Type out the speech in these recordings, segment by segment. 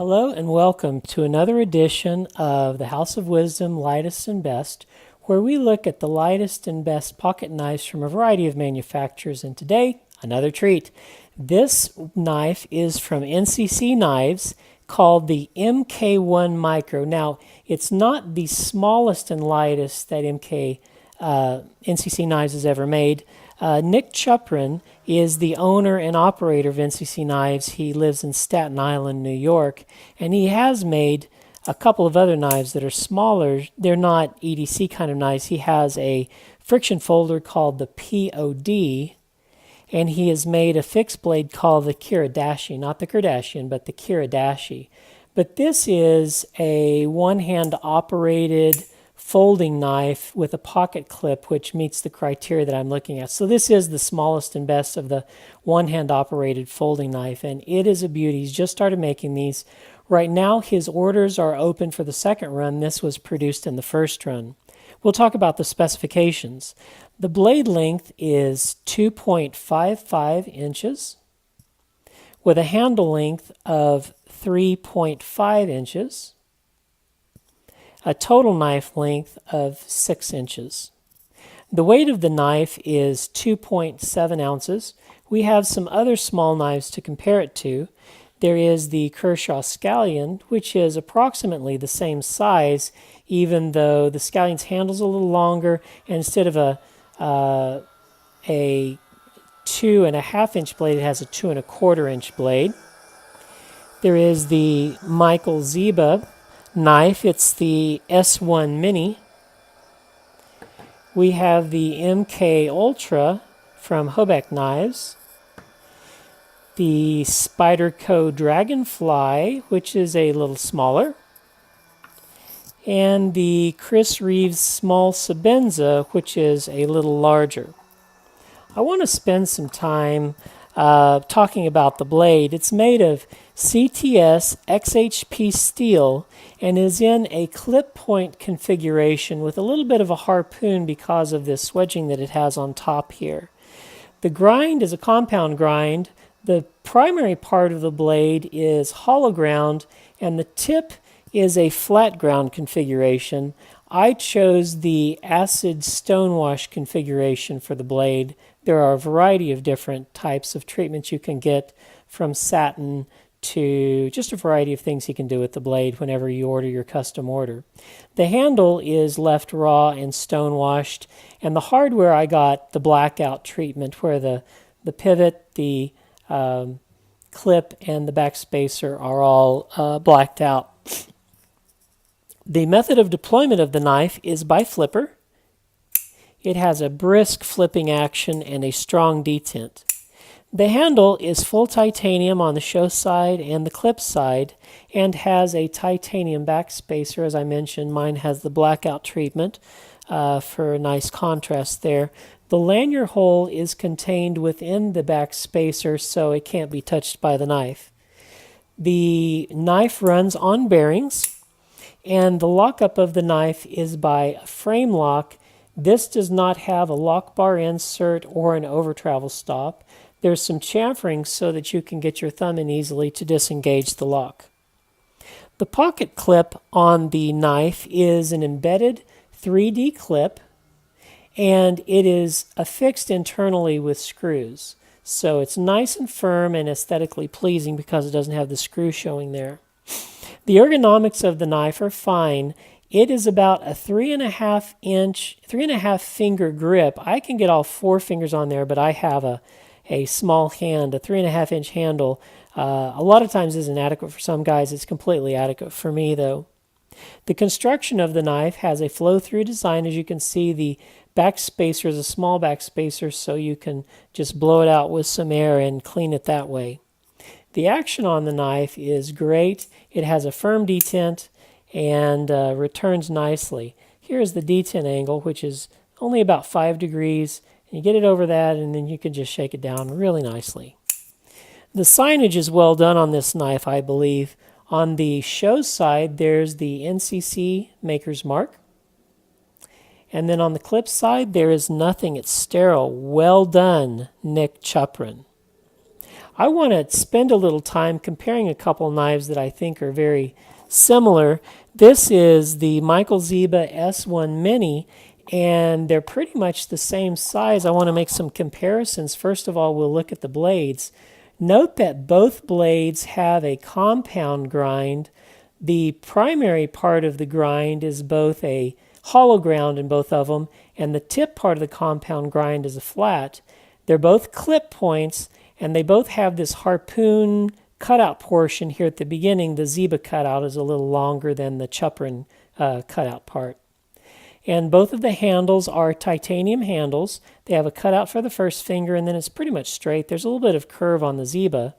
Hello and welcome to another edition of the House of Wisdom Lightest and Best, where we look at the lightest and best pocket knives from a variety of manufacturers. And today, another treat. This knife is from NCC Knives, called the MK1 Micro. Now, it's not the smallest and lightest that NCC Knives has ever made. Nick Chuprin is the owner and operator of NCC Knives. He lives in Staten Island, New York, and he has made a couple of other knives that are smaller. They're not EDC kind of knives. He has a friction folder called the POD, and he has made a fixed blade called the Kiradashi, not the Kardashian, but the Kiradashi. But this is a one-hand operated folding knife with a pocket clip, which meets the criteria that I'm looking at. So this is the smallest and best of the one-hand operated folding knife, and it is a beauty. He's just started making these. Right now, his orders are open for the second run. This was produced in the first run. We'll talk about the specifications. The blade length is 2.55 inches with a handle length of 3.5 inches. A total knife length of 6 inches. The weight of the knife is 2.7 ounces. We have some other small knives to compare it to. There is the Kershaw Scallion, which is approximately the same size, even though the Scallion's handle's a little longer, and instead of a 2.5 inch blade, it has a 2.25 inch blade. There is the Michael Ziba knife. It's the S1 Mini. We have the MK Ultra from Hobeck Knives. The Spyderco Dragonfly, which is a little smaller. And the Chris Reeves Small Sabenza, which is a little larger. I want to spend some time talking about the blade. It's made of CTS XHP steel and is in a clip point configuration with a little bit of a harpoon because of this wedging that it has on top here. The grind is a compound grind. The primary part of the blade is hollow ground and the tip is a flat ground configuration. I chose the acid stonewash configuration for the blade. There are a variety of different types of treatments you can get, from satin to just a variety of things you can do with the blade whenever you order your custom order. The handle is left raw and stonewashed, and the hardware I got the blackout treatment where the pivot, the clip, and the back spacer are all blacked out. The method of deployment of the knife is by flipper. It has a brisk flipping action and a strong detent. The handle is full titanium on the show side and the clip side, and has a titanium back spacer. As I mentioned, mine has the blackout treatment for a nice contrast there. The lanyard hole is contained within the back spacer, so it can't be touched by the knife. The knife runs on bearings, and the lockup of the knife is by a frame lock. This does not have a lock bar insert or an over travel stop. There's some chamfering so that you can get your thumb in easily to disengage the lock. The pocket clip on the knife is an embedded 3D clip, and it is affixed internally with screws. So it's nice and firm and aesthetically pleasing because it doesn't have the screw showing there. The ergonomics of the knife are fine. It is about a 3.5 finger grip. I can get all 4 fingers on there, but I have a small hand. A 3.5 inch handle a lot of times isn't adequate for some guys. It's completely adequate for me though. The construction of the knife has a flow-through design. As you can see, the back spacer is a small back spacer, so you can just blow it out with some air and clean it that way. The action on the knife is great. It has a firm detent and returns nicely. Here's the detent angle, which is only about 5 degrees. And you get it over that, and then you can just shake it down really nicely. The signage is well done on this knife, I believe. On the show side, there's the NCC Maker's Mark. And then on the clip side, there is nothing. It's sterile. Well done, Nick Chuprin. I want to spend a little time comparing a couple knives that I think are very similar. This is the Michael Ziba S1 Mini, and they're pretty much the same size. I want to make some comparisons. First of all, we'll look at the blades. Note that both blades have a compound grind. The primary part of the grind is both a hollow ground in both of them, and the tip part of the compound grind is a flat. They're both clip points, and they both have this harpoon cutout portion here at the beginning. The Ziba cutout is a little longer than the Chuprin cutout part. And both of the handles are titanium handles. They have a cutout for the first finger, and then it's pretty much straight. There's a little bit of curve on the Ziba.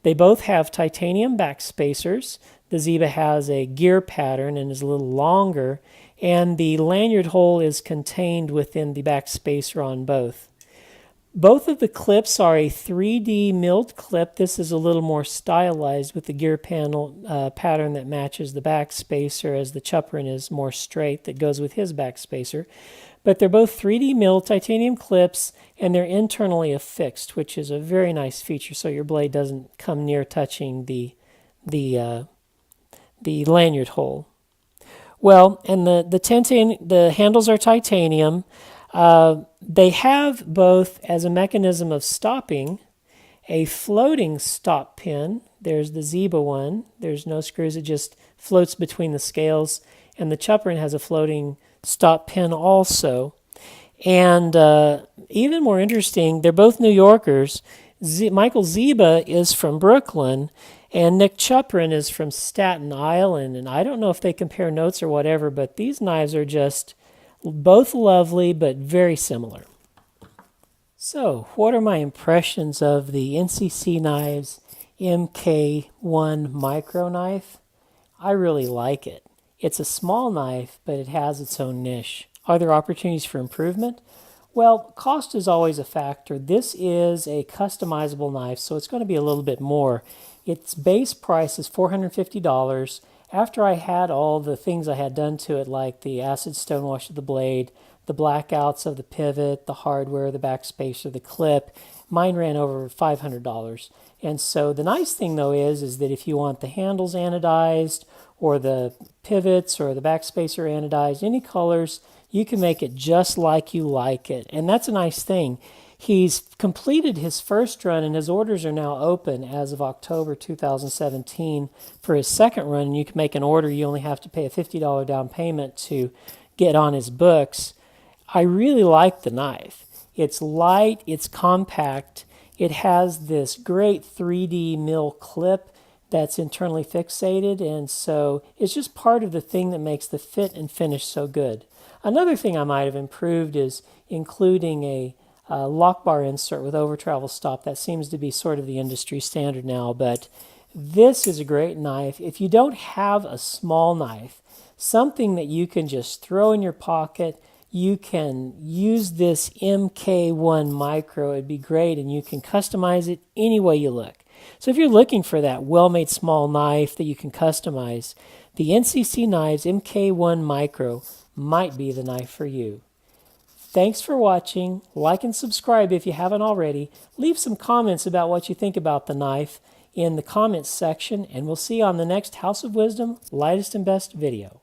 They both have titanium back spacers. The Ziba has a gear pattern and is a little longer, and the lanyard hole is contained within the back spacer on both. Both of the clips are a 3D milled clip. This is a little more stylized with the gear panel pattern that matches the back spacer, as the Chuprin is more straight that goes with his back spacer. But they're both 3D milled titanium clips, and they're internally affixed, which is a very nice feature, so your blade doesn't come near touching the lanyard hole. Well, and the handles are titanium. They have both, as a mechanism of stopping, a floating stop pin. There's the Ziba one. There's no screws. It just floats between the scales. And the Chuprin has a floating stop pin also. And even more interesting, they're both New Yorkers. Michael Ziba is from Brooklyn, and Nick Chuprin is from Staten Island. And I don't know if they compare notes or whatever, but these knives are just both lovely, but very similar. So, what are my impressions of the NCC KNIVES MK1 Micro knife? I really like it. It's a small knife, but it has its own niche. Are there opportunities for improvement? Well, cost is always a factor. This is a customizable knife, so it's going to be a little bit more. Its base price is $450. After I had all the things I had done to it, like the acid stonewash of the blade, the blackouts of the pivot, the hardware, the backspacer, the clip, mine ran over $500. And so the nice thing, though, is that if you want the handles anodized or the pivots or the backspacer anodized, any colors, you can make it just like you like it. And that's a nice thing. He's completed his first run, and his orders are now open as of October 2017 for his second run. And you can make an order. You only have to pay a $50 down payment to get on his books. I really like the knife. It's light, it's compact. It has this great 3D mill clip that's internally fixated, and so it's just part of the thing that makes the fit and finish so good. Another thing I might have improved is including a lock bar insert with over travel stop. That seems to be sort of the industry standard now, but this is a great knife. If you don't have a small knife, something that you can just throw in your pocket, you can use this MK1 Micro. It'd be great, and you can customize it any way you look. So if you're looking for that well-made small knife that you can customize, the NCC KNIVES MK1 Micro might be the knife for you. Thanks for watching. Like and subscribe if you haven't already. Leave some comments about what you think about the knife in the comments section, and we'll see you on the next House of Wisdom Lightest and Best video.